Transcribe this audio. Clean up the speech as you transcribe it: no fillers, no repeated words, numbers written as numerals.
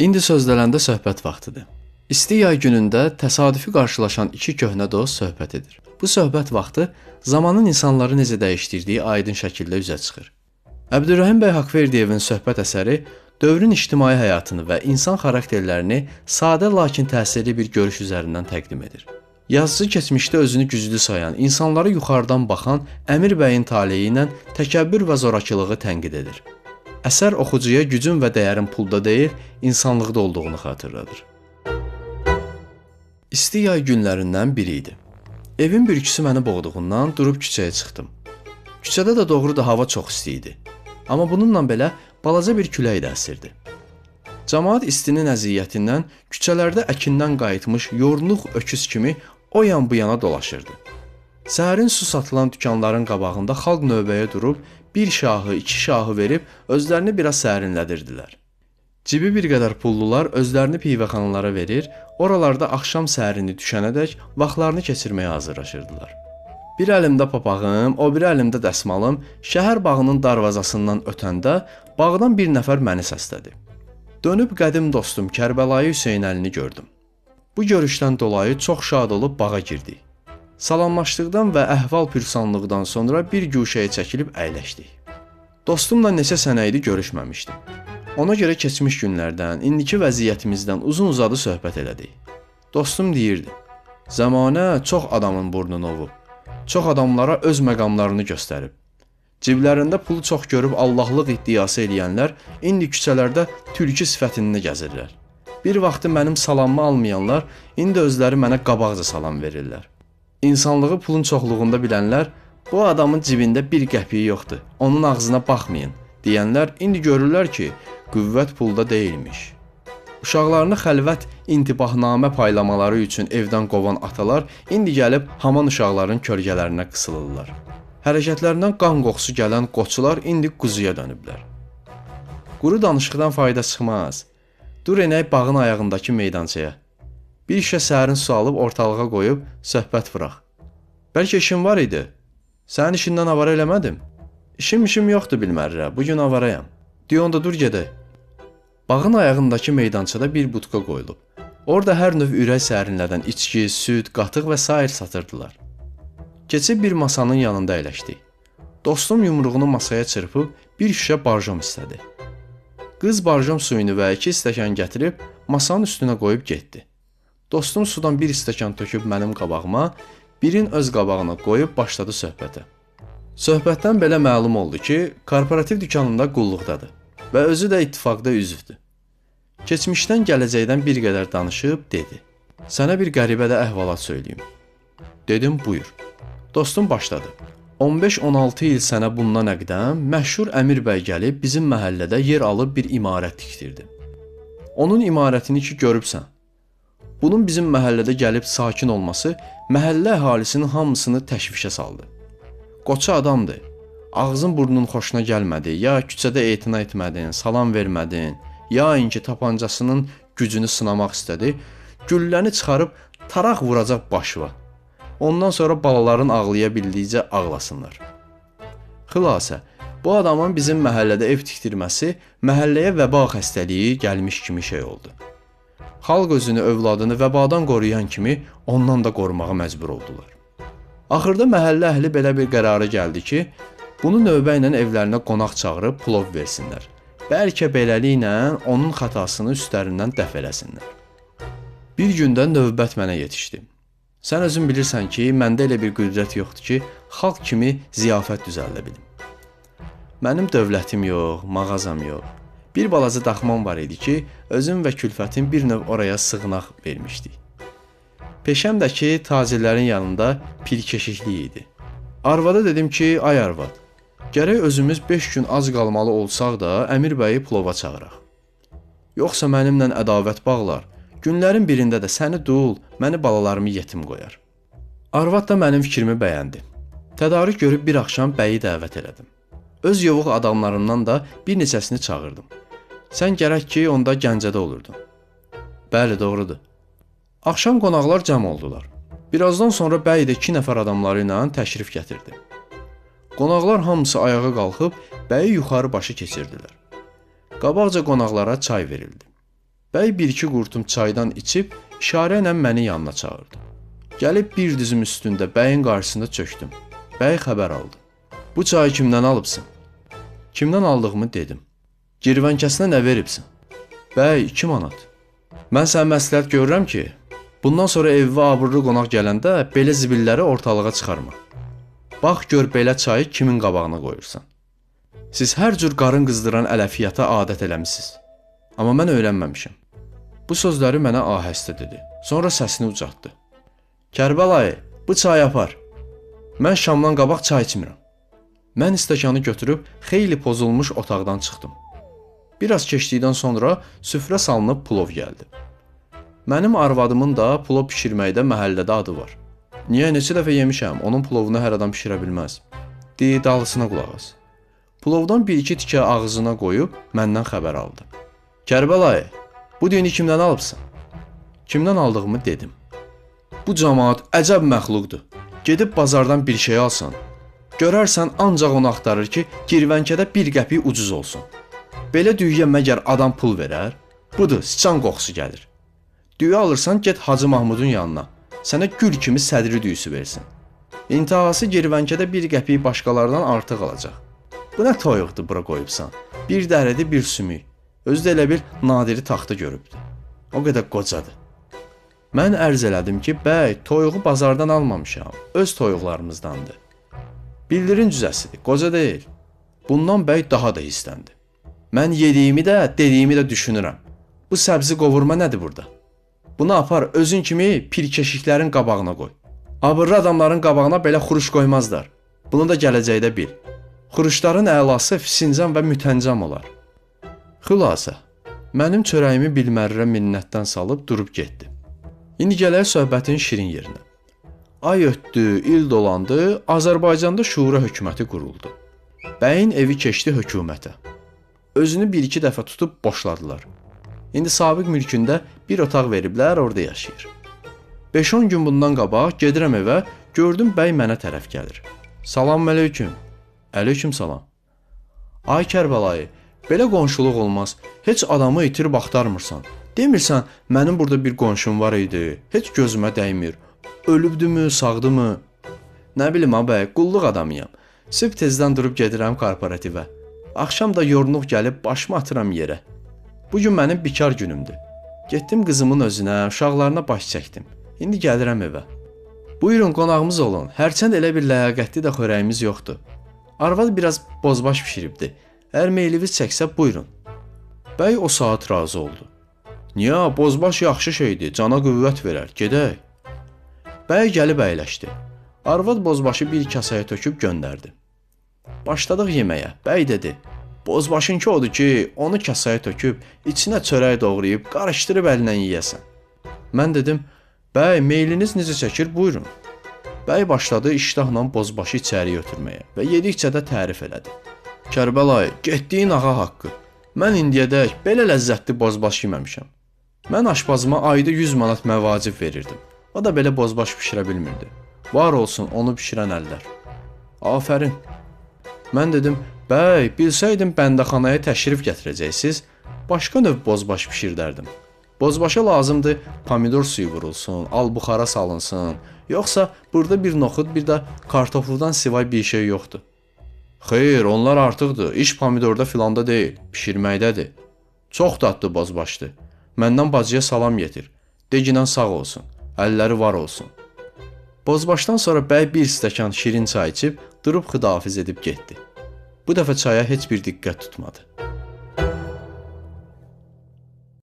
İndi sözləndə söhbət vaxtıdır. İsti yay günündə təsadüfi qarşılaşan iki köhnə dost söhbət edir. Bu söhbət vaxtı zamanın insanları necə dəyişdirdiyi aydın şəkildə üzə çıxır. Əbdürrəhim bəy Haqverdiyevin söhbət əsəri dövrün ictimai həyatını və insan xarakterlərini sadə lakin təsirli bir görüş üzərindən təqdim edir. Yazıcı keçmişdə özünü güclü sayan, insanlara yuxarıdan baxan Əmir bəyin taleyi ilə təkəbbür və zorakılığı tənqid edir. Əsər oxucuya gücün və dəyərin pulda deyil, insanlıqda olduğunu xatırladır. İsti yay günlərindən biri idi. Evin bürküsü məni boğduğundan durub küçəyə çıxdım. Küçədə də doğrudan hava çox isti idi. Amma bununla belə balaca bir külək də əsirdi. Cəmaət istinin əziyyətindən küçələrdə əkindən qayıtmış yorluq öküz kimi o yan bu yana dolaşırdı. Səhərin su satılan dükanların qabağında xalq növbəyə durub bir şahı, iki şahı verib özlərini biraz sərinlədirdilər. Cibi bir qədər pullular özlərini pivəxanalara verir, oralarda axşam sərini düşənədək vaxtlarını keçirməyə hazırlaşırdılar. Bir əlimdə papağım, o biri əlimdə dəsmalım şəhər bağının darvazasından ötəndə bağdan bir nəfər məni səslədi. Dönüb qədim dostum Kərbəlayı Hüseynəlini gördüm. Bu görüşdən dolayı çox şad olub bağa girdik. Salamlaşdıqdan və əhval-pürsanlıqdan sonra bir guşəyə çəkilib əyləşdik. Dostumla neçə sənə idi görüşməmişdim. Ona görə keçmiş günlərdən, indiki vəziyyətimizdən uzun-uzadı söhbət elədik. Dostum deyirdi: "Zəmanə çox adamın burnunu ovub. Çox adamlara öz məqamlarını göstərib. Ciblərində pulu çox görüb Allahlıq iddiası eləyənlər indi küçələrdə tülkü sifətində gəzirlər. Bir vaxtı mənim salamımı almayanlar indi özləri mənə qabaqca salam verirlər. İnsanlığı pulun çoxluğunda bilənlər, bu adamın cibində bir qəpiyi yoxdur, onun ağzına baxmayın, deyənlər indi görürlər ki, qüvvət pulda deyilmiş. Uşaqlarını xəlvət intibahnamə paylamaları üçün evdən qovan atalar indi gəlib haman uşaqların kölgələrinə qısılırlar. Hərəkətlərindən qan qoxusu gələn qoçular indi quzuya dönüblər. Quru danışıqdan fayda çıxmaz. Dur enək bağın ayağındakı meydançaya. Bir şişə sərin su alıb ortalığa qoyub söhbət vuraq. Bəlkə işin var idi? Sənin işindən avara eləmədim. İşim yoxdur bilmərrə, bugün avarayam. Deyə onda dur gedək. Bağın ayağındakı meydançada bir butka qoyulub. Orada hər növ ürək sərinlədən içki, süd, qatıq və sair satırdılar. Keçib bir masanın yanında əyləşdik. Dostum yumruğunu masaya çırpıb bir şüşə barjom istədi. Qız barjom suyunu və 2 stəkan gətirib masanın üstünə qoyub getdi. Dostum sudan bir stəkan töküb mənim qabağıma, birin öz qabağına qoyub başladı söhbətə. Söhbətdən belə məlum oldu ki, korporativ dükanında qulluqdadır və özü də ittifaqda üzvdür. Keçmişdən gələcəkdən bir qədər danışıb dedi: "Sənə bir qəribə də əhvalat söyləyim." Dedim: "Buyur." Dostum başladı: 15-16 il sənə bundan əqdəm məşhur Əmir bəy gəlib bizim məhəllədə yer alıb bir imarət tikdirdi. Onun imarətini ki görübsən. Bunun bizim məhəllədə gəlib sakin olması məhəllə əhalisinin hamısını təşvişə saldı. Qoçu adamdır. Ağzın burnunun xoşuna gəlmədi, ya küçədə etina etmədin, salam vermədin, ya inki tapancasının gücünü sınamaq istədi, gülləni çıxarıb taraq vuracaq başına. Ondan sonra balaların ağlaya bildikcə ağlasınlar. Xülasə, bu adamın bizim məhəllədə ev tikdirməsi məhəlləyə vəba xəstəliyi gəlmiş kimi şey oldu. Xalq özünü, övladını vəbadan qoruyan kimi ondan da qorumağa məcbur oldular. Axırda məhəllə əhli belə bir qərara gəldi ki, bunu növbə ilə evlərinə qonaq çağırıb plov versinlər. Bəlkə beləliklə onun xətasını üstlərindən dəf eləsinlər. Bir gündə növbət mənə yetişdi. Sən özün bilirsən ki, məndə elə bir qüdrət yoxdur ki, xalq kimi ziyafət düzəldə bilim. Mənim dövlətim yox, mağazam yox. Bir balaca daxmam var idi ki, özüm və külfətim bir növ oraya sığınaq vermişdik. Peşəm də ki, tacirlərin yanında pilkeşiklik idi. Arvada dedim ki, ay arvad, gərək özümüz 5 gün az qalmalı olsaq da Əmir bəyi plova çağıraq. Yoxsa mənimlə ədavət bağlar, günlərin birində də səni dul, məni balalarımı yetim qoyar. Arvad da mənim fikrimi bəyəndi. Tədarük görüb bir axşam bəyi dəvət elədim. Öz yovuq adamlarımdan da bir neçəsini çağırdım. Sən gərək ki, onda Gəncədə olurdun. Bəli, doğrudur. Axşam qonaqlar cəm oldular. Birazdan sonra bəy də 2 nəfər adamları ilə təşrif gətirdi. Qonaqlar hamısı ayağa qalxıb bəyi yuxarı başı keçirdilər. Qabaqca qonaqlara çay verildi. Bəy bir-iki qurtum çaydan içib işarə ilə məni yanına çağırdı. Gəlib bir dizim üstündə bəyin qarşısında çökdüm. Bəy xəbər aldı. Bu çayı kimdən alıbsın? Kimdən aldığımı dedim. Girvənkəsinə nə veribsin? Bəy 2 manat. Mən sənə məsləhət görürəm ki, bundan sonra evə abırlı qonaq gələndə belə zibilləri ortalığa çıxarma. Bax gör belə çayı kimin qabağına qoyursan. Siz hər cür qarın qızdıran ələfiyyata adət eləmisiniz. Amma mən öyrənməmişəm. Bu sözləri mənə ahəstə dedi. Sonra səsini ucaltdı. Kərbəlayı, bu çayı apar. Mən şamdan qabaq çay içmirəm. Mən stəkanı götürüb xeyli pozulmuş otaqdan çıxdım. Biraz keçdikdən sonra süfrə salınıb plov gəldi. Mənim arvadımın da plov bişirməkdə məhəllədə adı var. Niyə neçə dəfə yemişəm, onun plovunu hər adam bişirə bilməz. Dalısına qulaq as. Plovdan bir-iki tikə ağzına qoyub məndən xəbər aldı. Kərbəlayı, bu düyünü kimdən alıbsan? Kimdən aldığımı dedim. Bu camaat əcəb məxluqdur. Gedib bazardan bir şey alsan. Görərsən ancaq onu axtarır ki, girvənkədə bir qəpik ucuz olsun. Belə düyüyə məgər adam pul verər? Budur, sıçan qoxusu gəlir. Düyü alırsan, get Hacı Mahmudun yanına. Sənə gül kimi sədri düyüsü versin. İntihası girvənkədə bir qəpik başqalardan artıq alacaq. Bu nə toyuqdur bura qoyubsan? Bir dərədi, bir sümük. Özü də elə bil Nadiri taxta görübdü. O qədər qocadır. Mən ərz elədim ki, bəy, toyuğu bazardan almamışam. Öz toyuqlarımızdandır. Bildirin cüzəsidir, qoca deyil. Bundan bəy daha da hissləndi. Mən yediyimi də, dediyimi də düşünürəm. Bu səbzi qovurma nədir burada? Bunu apar, özün kimi pirkeşiklərin qabağına qoy. Abırlı adamların qabağına belə xuruş qoymazlar. Bunu da gələcəkdə bil. Xuruşların əlası fincan və mütəncam olar. Xülasə, mənim çörəyimi bilmərrə minnətdən salıb durub getdi. İndi gələk söhbətin şirin yerinə. Ay ötdü, il dolandı, Azərbaycanda şura hökuməti quruldu. Bəyin evi keçdi hökumətə. Özünü bir-iki dəfə tutub boşladılar. İndi sabiq mülkündə bir otaq veriblər, orada yaşayır. 5-10 gün bundan qabaq gedirəm evə, gördüm bəy mənə tərəf gəlir. Salam əleykum. Əleykum salam. Ay Kərbəlayı, belə qonşuluq olmaz. Heç adamı itirib axtarmırsan. Demirsən, mənim burada bir qonşum var idi. Heç gözümə dəymir. Ölübdümü, sağdımı? Nə bilim bəy, qulluq adamıyam. Sübh tezdən durub gedirəm korporativə. Axşam da yorğunluq gəlib başımı atıram yerə. Bugün mənim bikar günümdür. Getdim qızımın özünə, uşaqlarına baş çəkdim. İndi gəlirəm evə. Buyurun, qonağımız olun. Hərçənd elə bir ləyaqətli də xörəyimiz yoxdur. Arvad biraz bozbaş bişiribdi. Əgər meyliniz çəksə buyurun. Bəy o saat razı oldu. Niyə? Bozbaş yaxşı şeydir, cana qüvvət verər. Gedək. Bəy gəlib əyləşdi. Arvad bozbaşı bir kasaya töküb göndərdi. Başladıq yeməyə. Bəy dedi: "Bozbaşınki odur ki, onu kasaya töküb, içinə çörək doğrayıb, qarışdırıb əllə yeyəsən." Mən dedim: "Bəy, meyliniz necə çəkir, buyurun." Bəy başladı iştahla bozbaşı içəri götürməyə və yedikcə də tərif elədi. Kərbəlayı, getdiyin ağa haqqı. Mən indiyədək belə ləzzətli bozbaş yeməmişəm. Mən aşpazıma ayda 100 manat məvacib verirdim. O da belə bozbaş bişirə bilmirdi. Var olsun onu bişirən əllər. Afərin. Mən dedim: "Bəy, bilsəydim bəndəxanaya təşrif gətirəcəksiniz, başqa növ bozbaş bişirdərdim. Bozbaşa lazımdır pomidor suyu vurulsun, albuxara salınsın, yoxsa burada bir noxud, bir də kartofludan sivay bir şey yoxdur." Xeyr, onlar artıqdır. İş pomidorda filanda deyil, bişirməkdədir. Çox dadlı bozbaşdır. Məndən bacıya salam yetir. Deginən sağ olsun, əlləri var olsun. Bozbaşdan sonra bəy bir stəkan şirin çay içib, durub xudahafiz edib getdi. Bu dəfə çaya heç bir diqqət tutmadı.